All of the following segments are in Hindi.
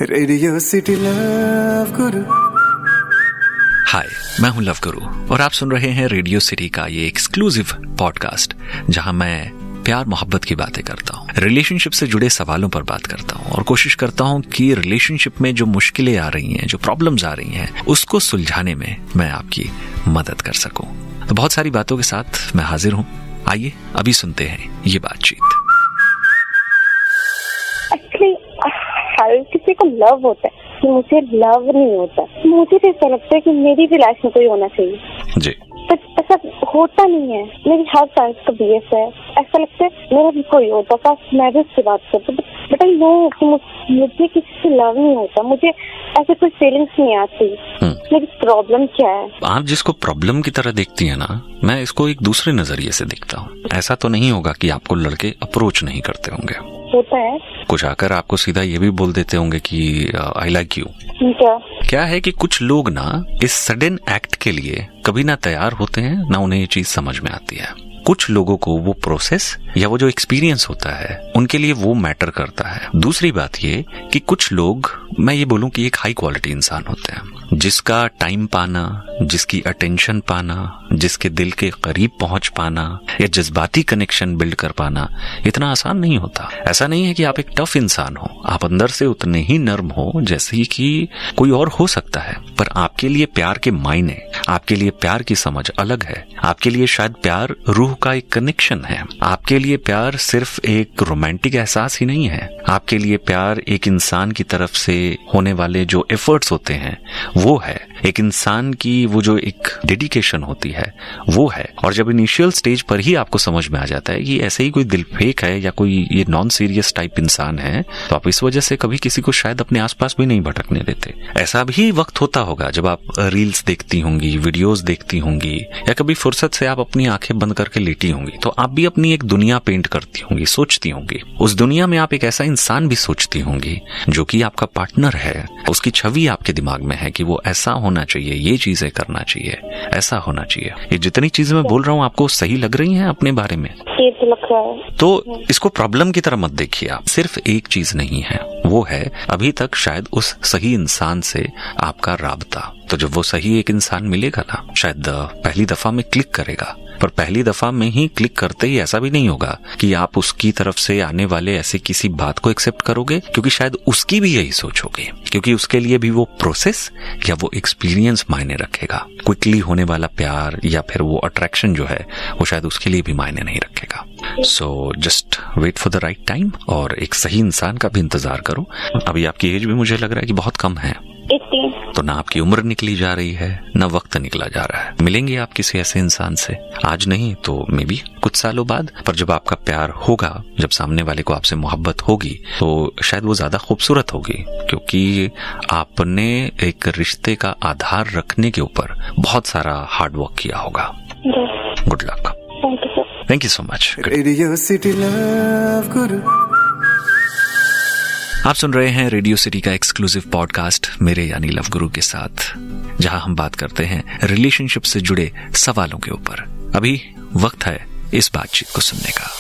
रेडियो सिटी लव गुरु। हाय, मैं हूं लव गुरु और आप सुन रहे हैं रेडियो सिटी का ये एक्सक्लूसिव पॉडकास्ट जहां मैं प्यार मोहब्बत की बातें करता हूं, रिलेशनशिप से जुड़े सवालों पर बात करता हूं और कोशिश करता हूं कि रिलेशनशिप में जो मुश्किलें आ रही हैं, जो प्रॉब्लम्स आ रही हैं, उसको सुलझाने में मैं आपकी मदद कर सकूं। तो बहुत सारी बातों के साथ मैं हाजिर हूं। आइए अभी सुनते हैं ये बातचीत। हर किसी को लव होता है कि मुझे लव नहीं होता। मुझे तो ऐसा लगता है कि मेरी भी लाइफ में कोई होना चाहिए जी, पर ऐसा होता नहीं है। मेरी हर फ्रेंड्स का बीएफ है, ऐसा लगता है मेरा भी कोई होता, बस मैं भी उससे बात करती। बट आई नो कि मुझे किसी से लव नहीं होता, मुझे ऐसे कोई फीलिंग्स नहीं आती। मेरी प्रॉब्लम क्या है? आप जिसको प्रॉब्लम की तरह देखती है ना, मैं इसको एक दूसरे नजरिए से देखता हूँ। ऐसा तो नहीं होगा कि आपको लड़के अप्रोच नहीं करते होंगे, होता है कुछ आकर आपको सीधा ये भी बोल देते होंगे कि आई लाइक यू। क्या है कि कुछ लोग ना इस सडन एक्ट के लिए कभी ना तैयार होते हैं, ना उन्हें ये चीज समझ में आती है। कुछ लोगों को वो प्रोसेस या वो जो एक्सपीरियंस होता है उनके लिए वो मैटर करता है। दूसरी बात ये कि कुछ लोग, मैं ये बोलूं कि एक हाई क्वालिटी इंसान होते हैं जिसका टाइम पाना, जिसकी अटेंशन पाना, जिसके दिल के करीब पहुंच पाना या जज्बाती कनेक्शन बिल्ड कर पाना इतना आसान नहीं होता। ऐसा नहीं है कि आप एक टफ इंसान हो, आप अंदर से उतने ही नर्म हो जैसे कि कोई और हो सकता है, पर आपके लिए प्यार के मायने, आपके लिए प्यार की समझ अलग है। आपके लिए शायद प्यार रूह का एक कनेक्शन है। आपके लिए प्यार सिर्फ एक रोमांटिक एहसास ही नहीं है। आपके लिए प्यार एक इंसान की तरफ से होने वाले जो एफर्ट्स होते हैं वो है, एक इंसान की वो जो एक डेडिकेशन होती है वो है। और जब इनिशियल स्टेज पर ही आपको समझ में आ जाता है कि ऐसे ही कोई दिल फेक है या कोई ये नॉन सीरियस टाइप इंसान है, तो आप इस वजह से कभी किसी को शायद अपने आसपास भी नहीं भटकने देते। ऐसा भी वक्त होता होगा जब आप रील्स देखती होंगी, वीडियोस देखती होंगी या कभी फुर्सत से आप अपनी आंखें बंद करके लेटी होंगी, तो आप भी अपनी एक दुनिया पेंट करती होंगी, सोचती होंगी। उस दुनिया में आप एक ऐसा इंसान भी सोचती होंगी जो कि आपका पार्टनर है। उसकी छवि आपके दिमाग में है कि वो ऐसा होना चाहिए, ये चीजें करना चाहिए, ऐसा होना चाहिए। ये जितनी चीजें मैं बोल रहा हूँ आपको सही लग रही हैं अपने बारे में? तो इसको प्रॉब्लम की तरह मत देखिए आप। सिर्फ एक चीज नहीं है, वो है अभी तक शायद उस सही इंसान से आपका राबता। तो जब वो सही एक इंसान मिलेगा ना, शायद पहली दफा में क्लिक करेगा, पर पहली दफा में ही क्लिक करते ही ऐसा भी नहीं होगा कि आप उसकी तरफ से आने वाले ऐसे किसी बात को एक्सेप्ट करोगे, क्योंकि शायद उसकी भी यही सोच होगी, क्योंकि उसके लिए भी वो प्रोसेस या वो एक्सपीरियंस मायने रखेगा। क्विकली होने वाला प्यार या फिर वो अट्रैक्शन जो है वो शायद उसके लिए भी मायने नहीं रखेगा। So just wait for the right time और एक सही इंसान का भी इंतजार करो। अभी आपकी एज भी मुझे लग रहा है कि बहुत कम है, तो ना आपकी उम्र निकली जा रही है, ना वक्त निकला जा रहा है। मिलेंगे आप किसी ऐसे इंसान से, आज नहीं तो मे बी कुछ सालों बाद, पर जब आपका प्यार होगा, जब सामने वाले को आपसे मोहब्बत होगी, तो शायद वो ज्यादा खूबसूरत होगी, क्योंकि आपने एक रिश्ते का आधार रखने के ऊपर बहुत सारा हार्ड वर्क किया होगा। Good luck. Thank you so much. Radio city love गुरु। आप सुन रहे हैं रेडियो सिटी का एक्सक्लूसिव पॉडकास्ट मेरे यानी लव गुरु के साथ, जहां हम बात करते हैं रिलेशनशिप से जुड़े सवालों के ऊपर। अभी वक्त है इस बातचीत को सुनने का।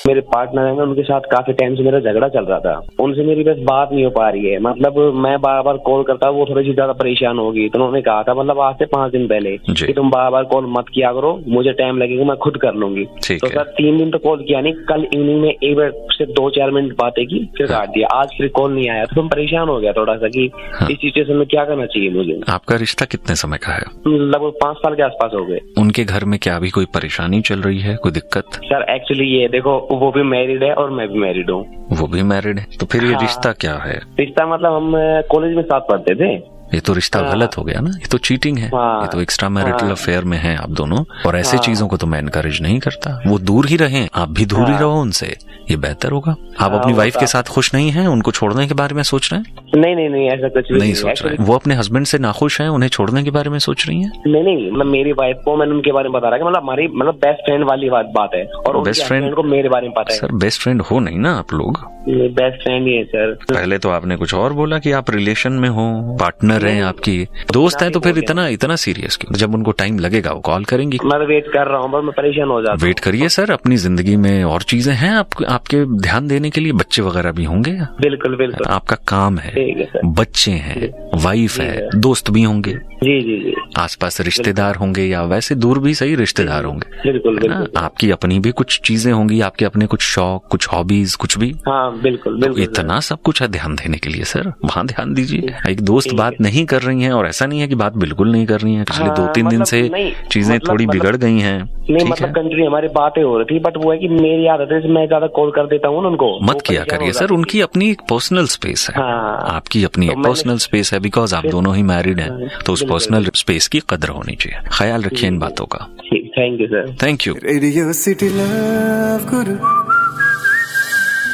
मेरे पार्टनर है ना, उनके साथ काफी टाइम से मेरा झगड़ा चल रहा था। उनसे मेरी बस बात नहीं हो पा रही है। मतलब मैं बार बार कॉल करता, वो थोड़ी सी ज्यादा परेशान होगी, तो उन्होंने कहा था मतलब आज से 5 दिन पहले कि तुम बार बार कॉल मत किया करो, मुझे टाइम लगेगा, मैं खुद कर लूंगी। तो सर 3 दिन तो कॉल किया नहीं, कल इवनिंग में एक बार से 2-4 मिनट बातें की, फिर काट दिया। आज फिर कॉल नहीं आया, तो तुम परेशान हो गया थोड़ा सा कि इस सिचुएशन में क्या करना चाहिए मुझे। आपका रिश्ता कितने समय का है? लगभग 5 साल के आसपास हो गए। उनके घर में क्या अभी कोई परेशानी चल रही है, कोई दिक्कत? सर एक्चुअली ये देखो, वो भी मैरिड है और मैं भी मैरिड हूँ। वो भी मैरिड है, तो फिर ये रिश्ता क्या है? रिश्ता मतलब हम कॉलेज में साथ पढ़ते थे। ये तो रिश्ता गलत हो गया ना, ये तो चीटिंग है। ये तो एक्स्ट्रा मैरिटल अफेयर में है आप दोनों, और ऐसे चीजों को तो मैं एनकरेज नहीं करता। वो दूर ही रहें, आप भी दूर ही रहो उनसे, ये बेहतर होगा। आप अपनी वाइफ के साथ खुश नहीं हैं, उनको छोड़ने के बारे में सोच रहे हैं? नहीं ऐसा कुछ नहीं सोच रहे हैं। वो अपने हस्बैंड से नाखुश हैं, उन्हें छोड़ने के बारे में सोच रही हैं? नहीं, मैं मेरी वाइफ को मैंने उनके बारे में बता रहा, मतलब हमारी मतलब बेस्ट फ्रेंड वाली बात है, और बेस्ट फ्रेंड को मेरे बारे में पता है। सर बेस्ट फ्रेंड हो नहीं ना आप लोग? बेस्ट फ्रेंड ही है सर। पहले तो आपने कुछ और बोला कि आप रिलेशन में हो, पार्टनर हैं आपकी, दोस्त हैं, तो फिर इतना सीरियस क्यों? जब उनको टाइम लगेगा वो कॉल करेंगी। मैं वेट कर रहा हूँ, मैं परेशान हो जाता हूँ। वेट करिए सर, अपनी जिंदगी में और चीजें हैं आपके ध्यान देने के लिए, बच्चे वगैरह भी होंगे। बिल्कुल आपका काम है बच्चे हैं, वाइफ है, दोस्त भी होंगे, जी जी जी, आसपास रिश्तेदार होंगे या वैसे दूर भी सही रिश्तेदार होंगे, बिल्कुल बिल्कुल, आपकी अपनी भी कुछ चीजें होंगी, आपके अपने कुछ शौक, कुछ हॉबीज, कुछ भी। हाँ बिल्कुल बिल्कुल, इतना सब कुछ है ध्यान देने के लिए सर, वहाँ ध्यान दीजिए। एक दोस्त बात नहीं कर रही है और ऐसा नहीं है कि बात बिल्कुल नहीं कर रही है, पिछले 2-3 दिन से चीजें थोड़ी बिगड़ गई हैं। नहीं मतलब कंटिन्यू हमारी बातें हो रही थी, बट वो है कि मेरी आदत है मैं ज्यादा कॉल कर देता हूँ उनको। मत किया करिए सर, उनकी अपनी एक पर्सनल स्पेस है, आपकी अपनी एक पर्सनल स्पेस है, बिकॉज आप दोनों ही मैरिड हैं, तो उस पर्सनल स्पेस की कदर होनी चाहिए। ख्याल रखिए इन बातों का। Thank you sir, thank you. Radio city love Guru,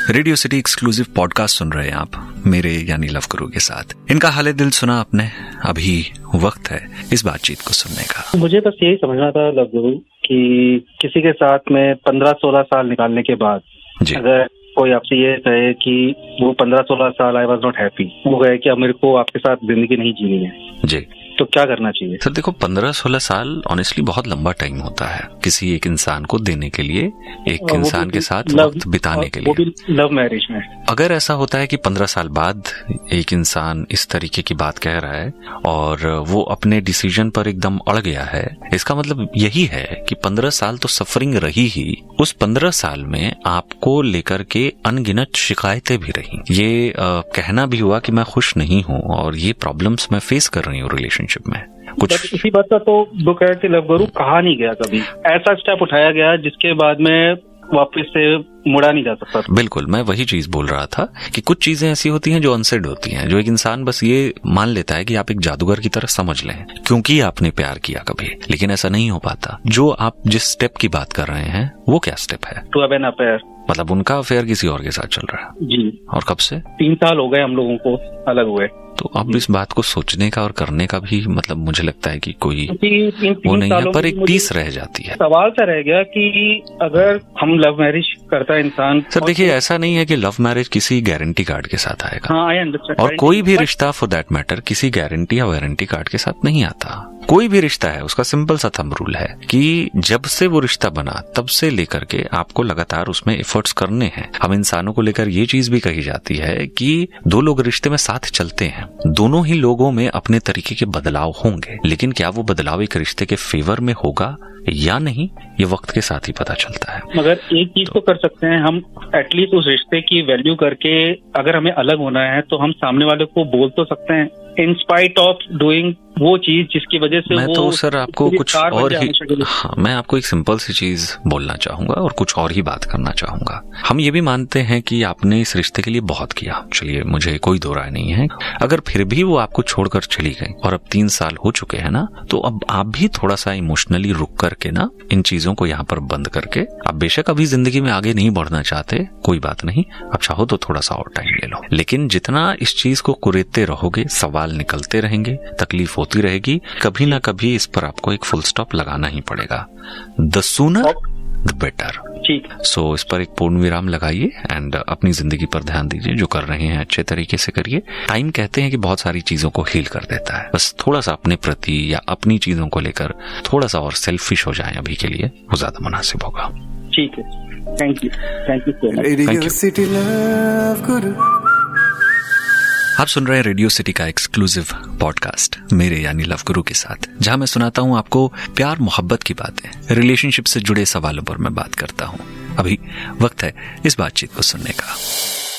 radio city exclusive podcast सुन रहे हैं आप मेरे यानी लव गुरु के साथ। इनका हाले दिल सुना आपने, अभी वक्त है इस बातचीत को सुनने का। मुझे बस यही समझना था लव गुरु कि किसी के साथ में 15-16 साल निकालने के बाद अगर कोई आपसे ये कहे कि वो 15-16 साल आई वॉज नॉट हैप्पी, वो कहे कि अब मेरे को आपके साथ जिंदगी नहीं जीनी है जी, तो क्या करना चाहिए? सर देखो 15-16 साल ऑनेस्टली बहुत लंबा टाइम होता है किसी एक इंसान को देने के लिए, एक इंसान के साथ वक्त बिताने के लिए, वो भी लव मैरिज में। अगर ऐसा होता है कि 15 साल बाद एक इंसान इस तरीके की बात कह रहा है और वो अपने डिसीजन पर एकदम अड़ गया है, इसका मतलब यही है कि 15 साल तो सफरिंग रही ही, उस 15 साल में आपको लेकर के अनगिनत शिकायतें भी रही। ये कहना भी हुआ कि मैं खुश नहीं हूँ और ये प्रॉब्लम्स मैं फेस कर रही हूँ रिलेशनशिप में। कुछ इसी बात का तो दुख है कि लव गुरु कहा नहीं गया, कभी ऐसा स्टेप उठाया गया जिसके बाद में वापस से मुड़ा नहीं जा सकता। बिल्कुल, मैं वही चीज बोल रहा था कि कुछ चीजें ऐसी होती हैं जो अनसेड होती हैं, जो एक इंसान बस ये मान लेता है कि आप एक जादूगर की तरह समझ लें क्योंकि आपने प्यार किया कभी, लेकिन ऐसा नहीं हो पाता। जो आप जिस स्टेप की बात कर रहे हैं वो क्या स्टेप है? टू हैव एन अफेयर, मतलब उनका अफेयर किसी और के साथ चल रहा है जी। और कब से? 3 साल हो गए हम लोगों को अलग हुए। तो अब इस बात को सोचने का और करने का भी मतलब मुझे लगता है कि कोई वो नहीं है, पर एक पीस रह जाती है। सवाल सा रह गया कि अगर हम लव मैरिज करता है इंसान। सर देखिए, ऐसा नहीं है कि लव मैरिज किसी गारंटी कार्ड के साथ आएगा। हाँ, आई अंडरस्टैंड। और कोई भी रिश्ता फॉर दैट मैटर किसी गारंटी या वारंटी कार्ड के साथ नहीं आता। कोई भी रिश्ता है उसका सिंपल सा थंब रूल है कि जब से वो रिश्ता बना तब से लेकर के आपको लगातार उसमें एफर्ट्स करने हैं। हम इंसानों को लेकर ये चीज भी कही जाती है कि 2 लोग रिश्ते में साथ चलते हैं, दोनों ही लोगों में अपने तरीके के बदलाव होंगे, लेकिन क्या वो बदलाव एक रिश्ते के फेवर में होगा या नहीं, ये वक्त के साथ ही पता चलता है। मगर एक चीज तो कर सकते हैं हम, एटलीस्ट उस रिश्ते की वैल्यू करके अगर हमें अलग होना है तो हम सामने वाले को बोल तो सकते हैं इन स्पाइट ऑफ डूइंग वो चीज जिसकी वजह से मैं तो सर आपको कुछ और ही मैं आपको एक सिंपल सी चीज बोलना चाहूंगा और कुछ और ही बात करना चाहूंगा। हम ये भी मानते हैं कि आपने इस रिश्ते के लिए बहुत किया, चलिए मुझे कोई दो राय नहीं है। अगर फिर भी वो आपको छोड़कर चली गई और अब 3 साल हो चुके हैं ना, तो अब आप भी थोड़ा सा इमोशनली रुक करके ना इन चीजों को यहाँ पर बंद करके, आप बेशक अभी जिंदगी में आगे नहीं बढ़ना चाहते, कोई बात नहीं, आप चाहो तो थोड़ा सा और टाइम ले लो, लेकिन जितना इस चीज को कुरेदते रहोगे सवाल निकलते रहेंगे, तकलीफ होती रहेगी, कभी ना कभी इस पर आपको एक फुल स्टॉप लगाना ही पड़ेगा। The sooner the better. So इस पर एक पूर्ण विराम लगाइए एंड अपनी जिंदगी पर ध्यान दीजिए। जो कर रहे हैं अच्छे तरीके से करिए। टाइम कहते हैं कि बहुत सारी चीजों को हील कर देता है, बस थोड़ा सा अपने प्रति या अपनी चीजों को लेकर थोड़ा सा और सेल्फिश हो जाएं अभी के लिए, वो ज्यादा मुनासिब होगा। ठीक है, thank you so much. Radio city love गुरु। आप सुन रहे हैं रेडियो सिटी का एक्सक्लूसिव पॉडकास्ट मेरे यानी लव गुरु के साथ, जहां मैं सुनाता हूं आपको प्यार मोहब्बत की बातें, रिलेशनशिप से जुड़े सवालों पर मैं बात करता हूं। अभी वक्त है इस बातचीत को सुनने का।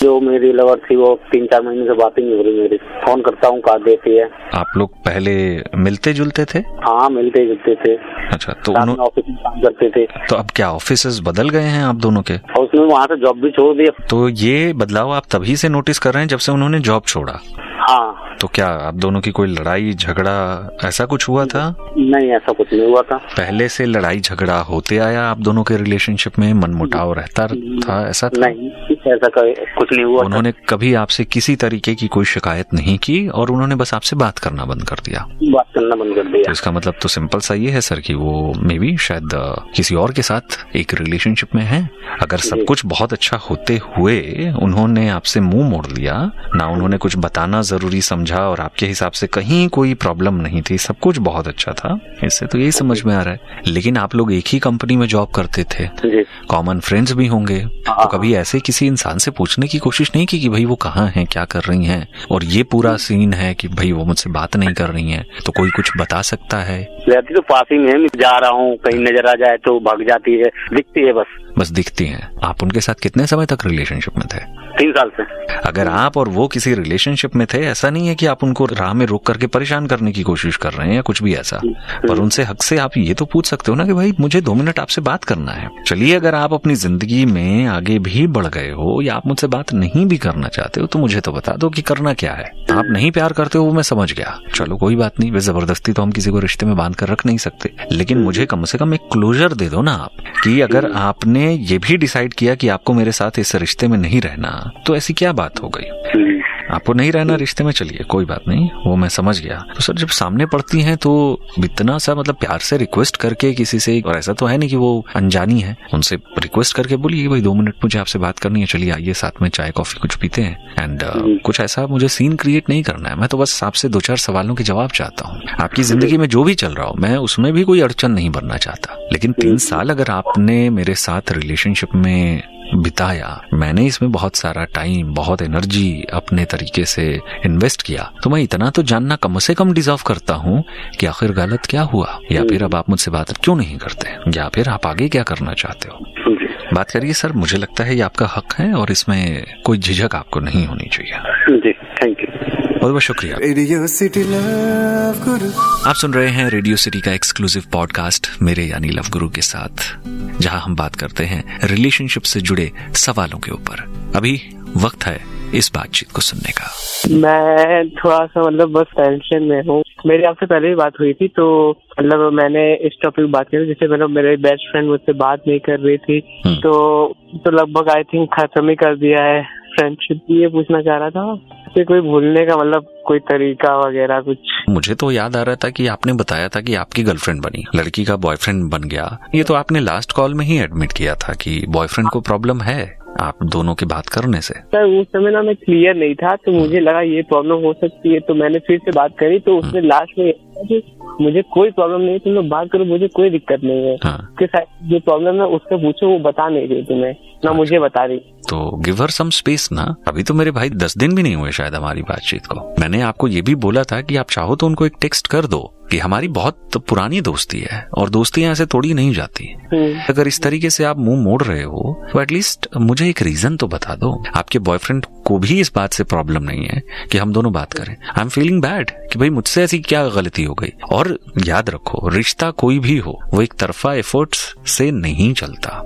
जो मेरी लवर थी वो 3-4 महीने से बात ही नहीं हो रही मेरी। फोन करता हूँ, कहा देती है। आप लोग पहले मिलते जुलते थे? हाँ, मिलते जुलते थे। अच्छा, तो ऑफिस में काम करते थे। तो अब क्या ऑफिसेस बदल गए हैं आप दोनों के? और उसने वहाँ से जॉब भी छोड़ दिया। तो ये बदलाव आप तभी से नोटिस कर रहे हैं जब से उन्होंने जॉब छोड़ा? हाँ। तो क्या आप दोनों की कोई लड़ाई झगड़ा ऐसा कुछ हुआ था? नहीं, ऐसा कुछ नहीं हुआ था। पहले से लड़ाई झगड़ा होते आया आप दोनों के रिलेशनशिप में, मनमुटाव रहता था, ऐसा था? नहीं, ऐसा कुछ नहीं हुआ। उन्होंने कभी आपसे किसी तरीके की कोई शिकायत नहीं की और उन्होंने बस आपसे बात करना बंद कर दिया? बात करना बंद कर दिया। तो इसका मतलब तो सिंपल सा ये है सर कि वो मे बी शायद किसी और के साथ एक रिलेशनशिप में है। अगर सब कुछ बहुत अच्छा होते हुए उन्होंने आपसे मुंह मोड़ लिया ना, उन्होंने कुछ बताना जरूरी समझा समझा और आपके हिसाब से कहीं कोई प्रॉब्लम नहीं थी, सब कुछ बहुत अच्छा था, इससे तो यही समझ में आ रहा है। लेकिन आप लोग एक ही कंपनी में जॉब करते थे, कॉमन फ्रेंड्स भी होंगे, तो कभी ऐसे किसी इंसान से पूछने की कोशिश नहीं की कि भाई वो कहाँ हैं, क्या कर रही हैं, और ये पूरा सीन है कि भाई वो मुझसे बात नहीं कर रही हैं, तो कोई कुछ बता सकता है? रहती तो पास ही में, जा रहा हूँ, कहीं नजर आ जाए तो भाग जाती है, दिखती है बस दिखती हैं। आप उनके साथ कितने समय तक रिलेशनशिप में थे? 3 साल से। अगर आप और वो किसी रिलेशनशिप में थे, ऐसा नहीं है कि आप उनको राह में रोक करके परेशान करने की कोशिश कर रहे हैं या कुछ भी ऐसा, पर उनसे हक से आप ये तो पूछ सकते हो ना कि भाई मुझे 2 मिनट आपसे बात करना है। चलिए, अगर आप अपनी जिंदगी में आगे भी बढ़ गए हो या आप मुझसे बात नहीं भी करना चाहते हो तो मुझे तो बता दो कि करना क्या है। आप नहीं प्यार करते हो वो मैं समझ गया, चलो कोई बात नहीं, वे जबरदस्ती तो हम किसी को रिश्ते में बांध कर रख नहीं सकते, लेकिन मुझे कम से कम एक क्लोजर दे दो ना आप, कि अगर आपने ये भी डिसाइड किया कि आपको मेरे साथ इस रिश्ते में नहीं रहना, तो ऐसी क्या बात हो गई? आपको नहीं रहना रिश्ते में, चलिए कोई बात नहीं, वो मैं समझ गया। तो सर जब सामने पड़ती हैं तो इतना सा मतलब प्यार से रिक्वेस्ट करके किसी से, और ऐसा तो है नहीं कि वो अनजानी है, उनसे रिक्वेस्ट करके बोलिए भाई 2 मिनट मुझे आपसे बात करनी है, चलिए आइए साथ में चाय कॉफी कुछ पीते हैं, एंड कुछ ऐसा मुझे सीन क्रिएट नहीं करना है, मैं तो बस आपसे 2-4 सवालों के जवाब चाहता हूँ। आपकी जिंदगी में जो भी चल रहा हो मैं उसमें भी कोई अड़चन नहीं बनना चाहता, लेकिन 3 साल अगर आपने मेरे साथ रिलेशनशिप में बिताया, मैंने इसमें बहुत सारा टाइम, बहुत एनर्जी अपने तरीके से इन्वेस्ट किया, तो मैं इतना तो जानना कम से कम डिजर्व करता हूँ कि आखिर गलत क्या हुआ, या फिर अब आप मुझसे बात क्यों नहीं करते, या फिर आप आगे क्या करना चाहते हो। बात करिए सर, मुझे लगता है ये आपका हक है और इसमें कोई झिझक आपको नहीं होनी चाहिए। जी, थैंक यू, बहुत बहुत शुक्रिया। रेडियो सिटी लव गुरु, आप सुन रहे हैं रेडियो सिटी का एक्सक्लूसिव पॉडकास्ट मेरे यानी लव गुरु के साथ, जहां हम बात करते हैं रिलेशनशिप से जुड़े सवालों के ऊपर। अभी वक्त है इस बातचीत को सुनने का। मैं थोड़ा सा मतलब बस टेंशन में हूँ। मेरी आपसे पहले भी बात हुई थी, तो मतलब मैंने इस टॉपिक पर बात की, जैसे मतलब मेरे बेस्ट फ्रेंड मुझसे बात नहीं कर रही थी, तो लगभग आई थिंक खत्म ही कर दिया है फ्रेंडशिप। ये पूछना चाह रहा था कि कोई भूलने का मतलब कोई तरीका वगैरह कुछ। मुझे तो याद आ रहा था कि आपने बताया था कि आपकी गर्लफ्रेंड बनी, लड़की का बॉयफ्रेंड बन गया। ये तो आपने लास्ट कॉल में ही एडमिट किया था कि बॉयफ्रेंड को प्रॉब्लम है आप दोनों की बात करने से। सर उस समय ना मैं क्लियर नहीं था, तो मुझे लगा ये प्रॉब्लम हो सकती है, तो मैंने फिर से बात करी, तो उसने लास्ट में कि मुझे कोई प्रॉब्लम नहीं, तुम लोग बात करो, मुझे कोई दिक्कत नहीं है। उसके साथ जो प्रॉब्लम है उससे पूछो, वो बता नहीं रही तुम्हें, ना मुझे बता रही। तो गिव हर सम स्पेस ना। अभी तो मेरे भाई 10 दिन भी नहीं हुए शायद हमारी बातचीत को। मैंने आपको ये भी बोला था कि आप चाहो तो उनको एक टेक्स्ट कर दो कि हमारी बहुत पुरानी दोस्ती है और दोस्तियां ऐसे तोड़ी नहीं जाती। अगर इस तरीके से आप मुंह मोड़ रहे हो तो एटलीस्ट मुझे एक रीजन तो बता दो। आपके बॉयफ्रेंड को भी इस बात से प्रॉब्लम नहीं है कि हम दोनों बात करें। आई एम फीलिंग बैड कि भाई मुझसे ऐसी क्या गलती हो गई। और याद रखो, रिश्ता कोई भी हो वो एक तरफा एफर्ट्स से नहीं चलता।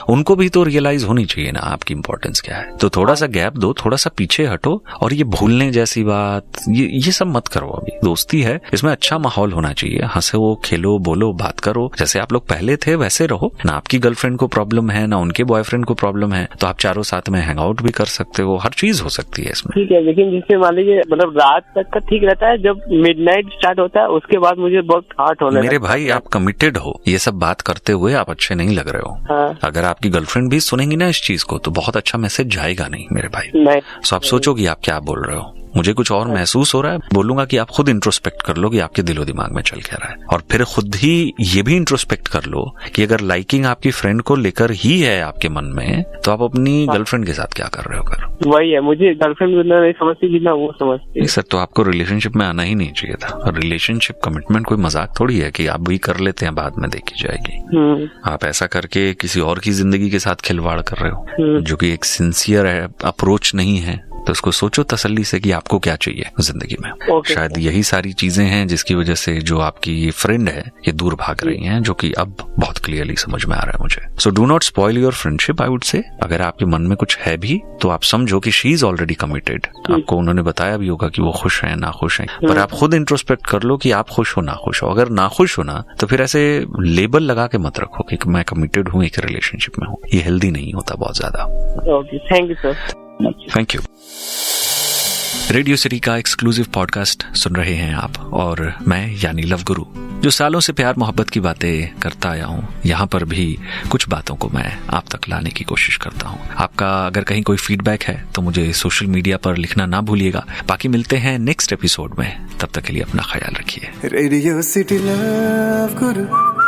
उनको भी तो रियलाइज होनी चाहिए ना आपकी इंपॉर्टेंस क्या है। तो थोड़ा सा गैप दो, थोड़ा सा पीछे हटो, और ये भूलने जैसी बात ये सब मत करो। अभी दोस्ती है, इसमें अच्छा माहौल होना चाहिए, हंसो खेलो बोलो बात करो, जैसे आप लोग पहले थे वैसे रहो ना। आपकी गर्लफ्रेंड को प्रॉब्लम है ना उनके बॉयफ्रेंड को प्रॉब्लम है, तो आप चारों साथ में हैंग आउट भी कर सकते हो, हर चीज हो सकती है इसमें। ठीक है, लेकिन जिससे मान लीजिए मतलब रात तक का ठीक रहता है, जब मिडनाइट स्टार्ट होता है उसके बाद मुझे बहुत हार्ट होने मेरे भाई आप कमिटेड हो, ये सब बात करते हुए आप अच्छे नहीं लग रहे हो। हाँ। अगर आपकी गर्लफ्रेंड भी सुनेंगी ना इस चीज को तो बहुत अच्छा मैसेज जाएगा नहीं मेरे भाई। सो आप सोचो कि आप क्या बोल रहे हो। मुझे कुछ और महसूस हो रहा है, बोलूंगा कि आप खुद इंट्रोस्पेक्ट कर लो कि आपके दिलो दिमाग में चल क्या रहा है, और फिर खुद ही ये भी इंट्रोस्पेक्ट कर लो कि अगर लाइकिंग आपकी फ्रेंड को लेकर ही है आपके मन में, तो आप अपनी गर्लफ्रेंड के साथ क्या कर रहे हो। कर वही है, मुझे गर्लफ्रेंड नहीं समझती जितना वो समझती है। सर तो आपको रिलेशनशिप में आना ही नहीं चाहिए था। रिलेशनशिप कमिटमेंट कोई मजाक थोड़ी है कि आप भी कर लेते हैं बाद में देखी जाएगी। आप ऐसा करके किसी और की जिंदगी के साथ खिलवाड़ कर रहे हो, जो कि एक सिंसियर अप्रोच नहीं है। तो उसको सोचो तसल्ली से कि आपको क्या चाहिए जिंदगी में। शायद यही सारी चीजें हैं जिसकी वजह से जो आपकी ये फ्रेंड है ये दूर भाग रही हैं, जो कि अब बहुत क्लियरली समझ में आ रहा है मुझे। So do not spoil your friendship I would say. अगर आपके मन में कुछ है भी तो आप समझो कि शी इज ऑलरेडी कमिटेड। आपको उन्होंने बताया भी होगा कि वो खुश है ना खुश है, पर आप खुद इंट्रोस्पेक्ट कर लो कि आप खुश हो ना खुश हो। अगर ना खुश हो ना तो फिर ऐसे लेबल लगा के मत रखो कि मैं कमिटेड हूँ एक रिलेशनशिप में हूँ। ये हेल्दी नहीं होता बहुत ज्यादा। Thank you sir. Thank you. Radio city का एक्सक्लूसिव पॉडकास्ट सुन रहे हैं आप, और मैं यानी लव गुरु, जो सालों से प्यार मोहब्बत की बातें करता आया हूँ। यहाँ पर भी कुछ बातों को मैं आप तक लाने की कोशिश करता हूँ। आपका अगर कहीं कोई फीडबैक है तो मुझे सोशल मीडिया पर लिखना ना भूलिएगा। बाकी मिलते हैं नेक्स्ट एपिसोड में, तब तक के लिए अपना ख्याल रखिए। रेडियो सिटी लव गुरु।